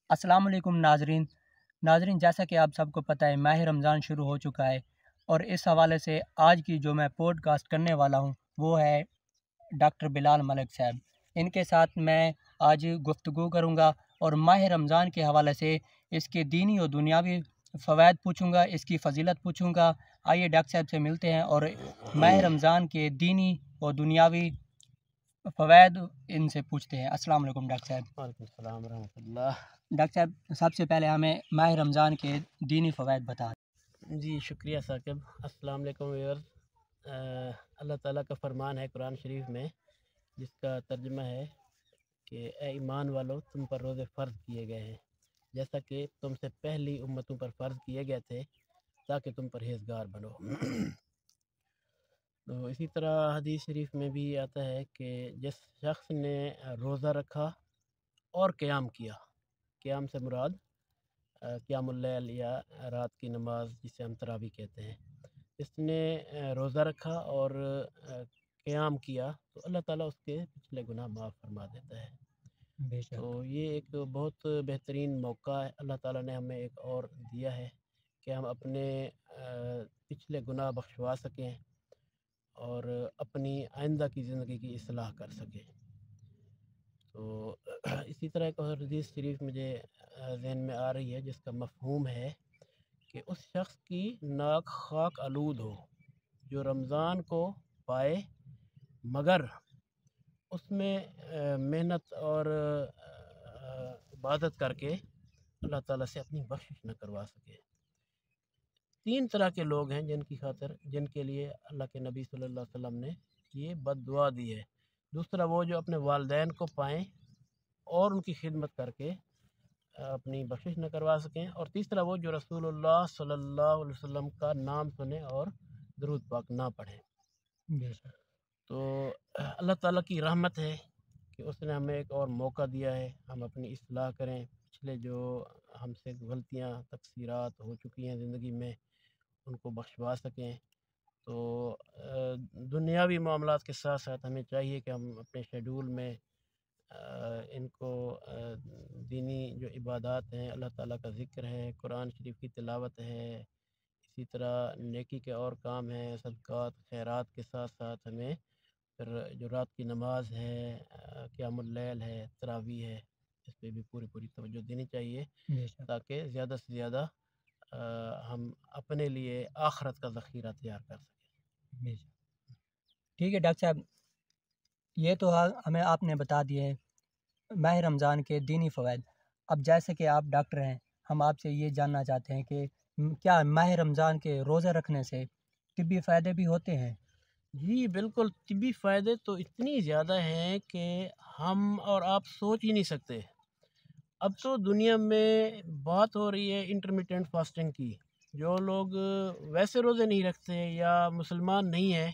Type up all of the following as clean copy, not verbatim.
अस्सलाम वालेकुम नाजरीन, जैसा कि आप सबको पता है माह रमज़ान शुरू हो चुका है। और इस हवाले से आज की जो मैं पॉडकास्ट करने वाला हूँ वो है डॉक्टर बिलाल मलिक साहब। इनके साथ मैं आज गुफ्तगू करूँगा और माह रमज़ान के हवाले से इसके दीनी और दुनियावी फ़वाइद पूछूँगा, इसकी फ़जीलत पूछूँगा। आइए डॉक्टर साहब से मिलते हैं और माह रमज़ान के दीनी और दुनियावी फ़वाइद इनसे पूछते हैं। अस्सलाम वालेकुम डॉक्टर साहब। वालेकुम सलाम रहमतुल्लाह। डॉक्टर साहब, सबसे पहले हमें माह रमज़ान के दीनी फ़वाइद बता जी शुक्रिया साकिब। अस्सलाम वालेकुम व्यूअर्स। अल्लाह ताला का फरमान है कुरान शरीफ में, जिसका तर्जुमा है कि ए ईमान वालो, तुम पर रोज़े फ़र्ज़ किए गए हैं जैसा कि तुमसे पहली उम्मतों पर फ़र्ज़ किए गए थे, ताकि तुम परहेज़गार बनो। तो इसी तरह हदीस शरीफ में भी आता है कि जिस शख्स ने रोज़ा रखा और क़याम किया, क़याम से मुराद क़यामुल लैल या रात की नमाज जिसे हम तरावी कहते हैं, इसने रोज़ा रखा और क़याम किया तो अल्लाह ताला उसके पिछले गुनाह माफ़ फरमा देता है। बेशक। तो ये एक बहुत बेहतरीन मौका है अल्लाह ताला ने हमें एक और दिया है कि हम अपने पिछले गुनाह बख्शवा सकें और अपनी आइंदा की ज़िंदगी की इस्लाह कर सकें। तो इसी तरह एक और हदीस शरीफ मुझे ज़हन में आ रही है, जिसका मफ़हूम है कि उस शख्स की नाक खाक आलूद हो जो रमज़ान को पाए मगर उसमें मेहनत और इबादत करके अल्लाह ताला से अपनी बख्शिश न करवा सके। तीन तरह के लोग हैं जिनके लिए अल्लाह के नबी सल्लल्लाहु अलैहि वसल्लम ने ये बद्दुआ दी है। दूसरा, वो जो अपने वालिदैन को पाएँ और उनकी खिदमत करके अपनी बख्शिश न करवा सकें। और तीसरा, वो जो रसूलुल्लाह सल्लल्लाहु अलैहि वसल्लम का नाम सुने और दरूद पाक ना पढ़ें। बेशक। तो अल्लाह ताला की रहमत है कि उसने हमें एक और मौका दिया है, हम अपनी इस्लाह करें, पिछले जो हमसे गलतियाँ तकसीरात हो चुकी हैं ज़िंदगी में उनको बख्शवा सकें। तो दुनियावी मामलात के साथ साथ हमें चाहिए कि हम अपने शेड्यूल में इनको दीनी जो इबादत हैं, अल्लाह ताला का ज़िक्र है, कुरान शरीफ की तिलावत है, इसी तरह नेकी के और काम हैं, सदक़ात खैरात के साथ साथ हमें फिर जो रात की नमाज है, क़यामुल लैल है, तरावी है, इस पे भी पूरी पूरी तवज्जो देनी चाहिए, बेशक। ताकि ज़्यादा से ज़्यादा हम अपने लिए आखिरत का ज़ख़ीरा तैयार कर सकें। बेशक। ठीक है डॉक्टर साहब, ये तो हमें आपने बता दिए माह रमज़ान के दीनी फ़वाइद। अब जैसे कि आप डॉक्टर हैं, हम आपसे ये जानना चाहते हैं कि क्या माह रमज़ान के रोज़े रखने से तिब्बी फ़ायदे भी होते हैं? जी बिल्कुल, तिब्बी फ़ायदे तो इतनी ज़्यादा हैं कि हम और आप सोच ही नहीं सकते। अब तो दुनिया में बात हो रही है इंटरमिटेंट फास्टिंग की। जो लोग वैसे रोज़े नहीं रखते या मुसलमान नहीं हैं,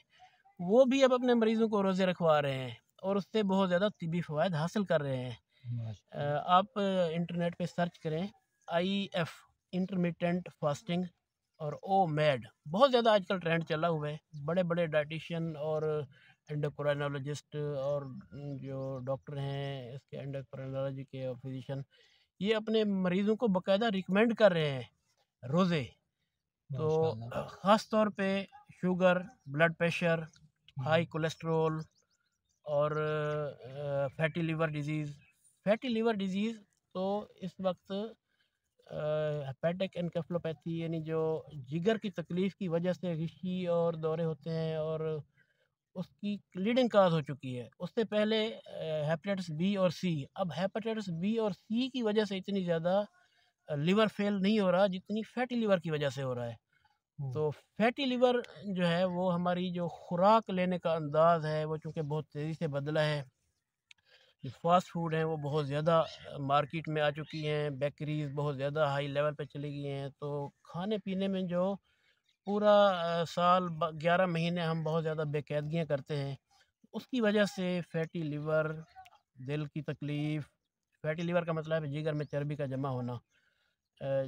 वो भी अब अपने मरीज़ों को रोज़े रखवा रहे हैं और उससे बहुत ज़्यादा तिब्बी फ़वाइद हासिल कर रहे हैं। आप इंटरनेट पे सर्च करें IF इंटरमिटेंट फास्टिंग और OMAD, बहुत ज़्यादा आजकल ट्रेंड चला हुआ है। बड़े बड़े डाइटिशियन और एंडोक्राइनोलॉजिस्ट और जो डॉक्टर हैं इसके एंडोक्राइनोलॉजी के और फिजिशियन, ये अपने मरीज़ों को बाकायदा रिकमेंड कर रहे हैं रोज़े। तो माशाल्लाह। ख़ास तौर पे sugar, blood pressure, high cholesterol और fatty liver disease. Fatty liver disease तो इस वक्त हेपेटिक एनकेफेलोपैथी यानी जो जिगर की तकलीफ़ की वजह से ग़िशी और दौरे होते हैं और उसकी लीडिंग काज़ हो चुकी है। उससे पहले हेपेटाइटिस बी और सी, अब हेपेटाइटिस बी और सी की वजह से इतनी ज़्यादा लिवर फेल नहीं हो रहा जितनी फैटी लिवर की वजह से हो रहा है। तो फैटी लिवर जो है वो हमारी जो खुराक लेने का अंदाज़ है वो चूँकि बहुत तेज़ी से बदला है। जो फ़ास्ट फूड हैं वो बहुत ज़्यादा मार्केट में आ चुकी हैं, बेकरीज़ बहुत ज़्यादा हाई लेवल पे चली गई हैं। तो खाने पीने में जो पूरा साल 11 महीने हम बहुत ज़्यादा बेक़ैदगियाँ करते हैं, उसकी वजह से फैटी लिवर, दिल की तकलीफ़, फैटी लिवर का मतलब है जिगर में चर्बी का जमा होना,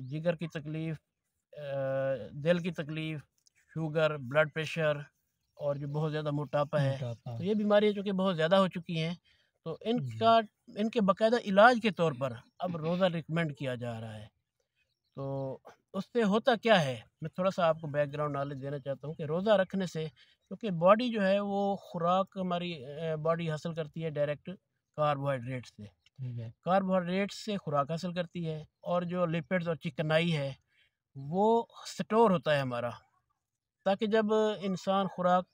जिगर की तकलीफ़, दिल की तकलीफ़, शुगर, ब्लड प्रेशर और जो बहुत ज़्यादा मोटापा है। मोटापा। तो ये बीमारियाँ चूँकि बहुत ज़्यादा हो चुकी हैं, تو ان کے باقاعدہ علاج کے طور پر اب روزہ ریکمینڈ کیا جا رہا ہے۔ تو اس سے ہوتا کیا ہے، میں تھوڑا سا آپ کو بیک گراؤنڈ نالج دینا چاہتا ہوں کہ روزہ رکھنے سے، کیونکہ باڈی جو ہے وہ خوراک ہماری باڈی حاصل کرتی ہے ڈائریکٹ کاربوہائیڈریٹ سے، کاربوہائیڈریٹ سے خوراک حاصل کرتی ہے، اور جو لپڈز اور چکنائی ہے وہ سٹور ہوتا ہے ہمارا، تاکہ جب انسان خوراک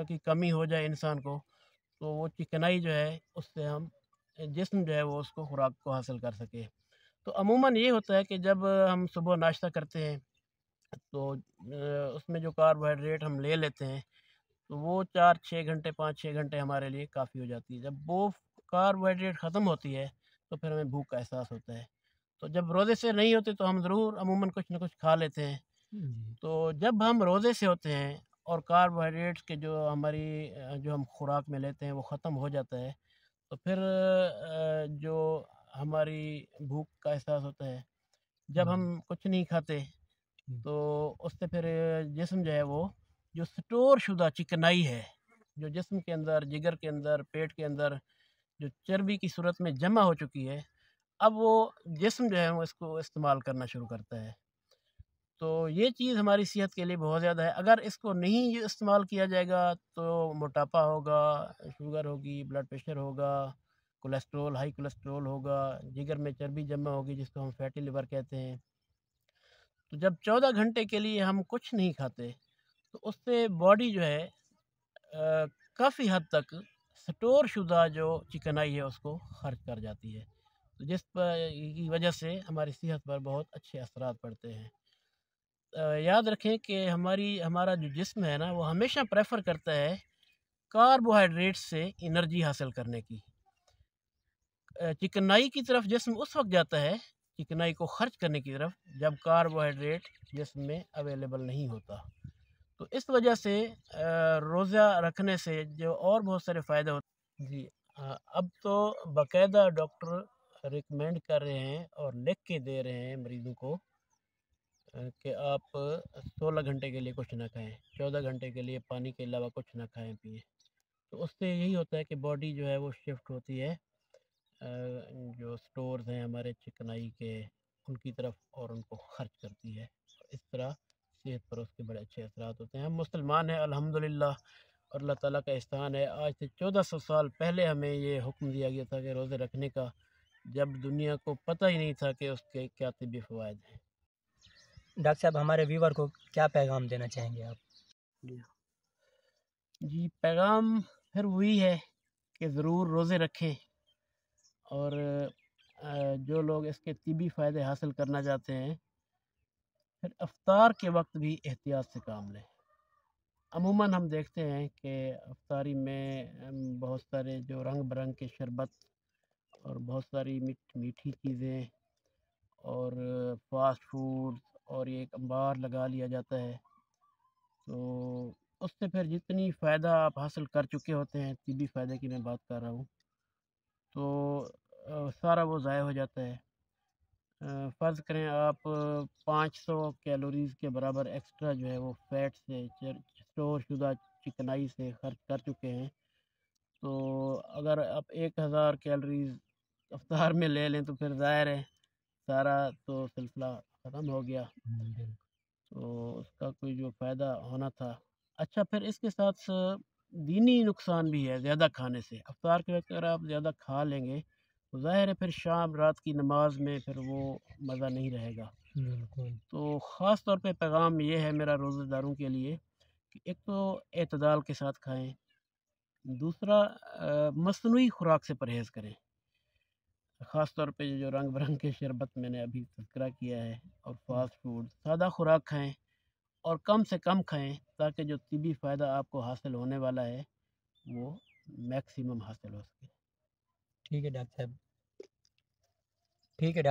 کی کمی ہو جائے انسان کو، تو وہ چکنائی جو ہے اس سے ہم جسم جو ہے وہ اس کو خوراک کو حاصل کر سکے۔ تو عموماً یہ ہوتا ہے کہ جب ہم صبح ناشتہ کرتے ہیں تو اس میں جو کاربوہائیڈریٹ ہم لے لیتے ہیں تو وہ 4-6 گھنٹے 5-6 گھنٹے ہمارے لیے کافی ہو جاتی ہے۔ جب وہ کاربوہائیڈریٹ ختم ہوتی ہے تو پھر ہمیں بھوک کا احساس ہوتا ہے۔ تو جب روزے سے نہیں ہوتے تو ہم ضرور عموماً کچھ نہ کچھ کھا لیتے ہیں۔ تو جب ہم روزے سے ہوتے ہیں اور کاربوہائیڈریٹس کے جو ہم خوراک میں لیتے ہیں وہ ختم ہو جاتا ہے، تو پھر جو ہماری بھوک کا احساس ہوتا ہے، جب ہم کچھ نہیں کھاتے تو اس سے پھر جسم جو ہے وہ جو سٹور شدہ چکنائی ہے، جو جسم کے اندر، جگر کے اندر، پیٹ کے اندر جو چربی کی صورت میں جمع ہو چکی ہے، اب وہ جسم جو ہے وہ اس کو استعمال کرنا شروع کرتا ہے۔ تو یہ چیز ہماری صحت کے لیے بہت زیادہ ہے۔ اگر اس کو نہیں استعمال کیا جائے گا تو موٹاپا ہوگا، شوگر ہوگی، بلڈ پریشر ہوگا، کولیسٹرول، ہائی کولیسٹرول ہوگا، جگر میں چربی جمع ہوگی جس کو ہم فیٹی لیور کہتے ہیں۔ تو جب 14 گھنٹے کے لیے ہم کچھ نہیں کھاتے تو اس سے باڈی جو ہے کافی حد تک سٹور شدہ جو چکنائی ہے اس کو خرچ کر جاتی ہے، تو جس کی وجہ سے ہماری صحت پر بہت اچھے اثرات پڑتے ہیں۔ یاد رکھیں کہ ہمارا جو جسم ہے نا وہ ہمیشہ پریفر کرتا ہے کاربوہائیڈریٹ سے انرجی حاصل کرنے کی۔ چکنائی کی طرف جسم اس وقت جاتا ہے، چکنائی کو خرچ کرنے کی طرف، جب کاربوہائیڈریٹ جسم میں اویلیبل نہیں ہوتا۔ تو اس وجہ سے روزہ رکھنے سے جو اور بہت سارے فائدے ہوتے ہیں۔ جی اب تو باقاعدہ ڈاکٹر ریکمینڈ کر رہے ہیں اور لکھ کے دے رہے ہیں مریضوں کو کہ آپ 16 گھنٹے کے لیے کچھ نہ کھائیں، 14 گھنٹے کے لیے پانی کے علاوہ کچھ نہ کھائیں پئیں۔ تو اس سے یہی ہوتا ہے کہ باڈی جو ہے وہ شفٹ ہوتی ہے جو سٹورز ہیں ہمارے چکنائی کے ان کی طرف، اور ان کو خرچ کرتی ہے، اس طرح صحت پر اس کے بڑے اچھے اثرات ہوتے ہیں۔ ہم مسلمان ہیں الحمدللہ، اور اللہ تعالیٰ کا احسان ہے، آج سے 1400 سال پہلے ہمیں یہ حکم دیا گیا تھا کہ روزے رکھنے کا، جب دنیا کو پتہ ہی نہیں تھا کہ اس کے کیا طبی فوائد ہیں۔ ڈاکٹر صاحب ہمارے ویور کو کیا پیغام دینا چاہیں گے آپ؟ جی پیغام پھر وہی ہے کہ ضرور روزے رکھیں، اور جو لوگ اس کے طبی فائدے حاصل کرنا چاہتے ہیں پھر افطار کے وقت بھی احتیاط سے کام لیں۔ عموماً ہم دیکھتے ہیں کہ افطاری میں بہت سارے جو رنگ برنگ کے شربت اور بہت ساری میٹھی چیزیں اور فاسٹ فوڈ اور یہ ایک انبار لگا لیا جاتا ہے، تو اس سے پھر جتنی فائدہ آپ حاصل کر چکے ہوتے ہیں، طبی فائدے کی میں بات کر رہا ہوں، تو سارا وہ ضائع ہو جاتا ہے۔ فرض کریں آپ 500 کیلوریز کے برابر ایکسٹرا جو ہے وہ فیٹ سے، اسٹور شدہ چکنائی سے خرچ کر چکے ہیں، تو اگر آپ 1000 کیلوریز افطار میں لے لیں تو پھر ظاہر ہے سارا تو سلسلہ ختم ہو گیا، تو اس کا کوئی جو فائدہ ہونا تھا۔ اچھا پھر اس کے ساتھ دینی نقصان بھی ہے زیادہ کھانے سے۔ افطار کے وقت اگر آپ زیادہ کھا لیں گے تو ظاہر ہے پھر شام رات کی نماز میں پھر وہ مزہ نہیں رہے گا۔ تو خاص طور پہ پیغام یہ ہے میرا روزہ داروں کے لیے کہ ایک تو اعتدال کے ساتھ کھائیں، دوسرا مصنوعی خوراک سے پرہیز کریں، خاص طور پہ جو رنگ برنگ کے شربت میں نے ابھی تذکرہ کیا ہے، اور فاسٹ فوڈ، سادہ خوراک کھائیں اور کم سے کم کھائیں تاکہ جو طبی فائدہ آپ کو حاصل ہونے والا ہے وہ میکسیمم حاصل ہو سکے۔ ٹھیک ہے ڈاکٹر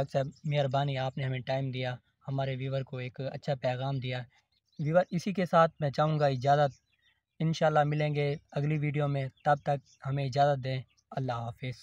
صاحب، مہربانی، آپ نے ہمیں ٹائم دیا، ہمارے ویور کو ایک اچھا پیغام دیا۔ ویور اسی کے ساتھ میں چاہوں گا اجازت، انشاءاللہ ملیں گے اگلی ویڈیو میں، تب تک ہمیں اجازت دیں، اللہ حافظ۔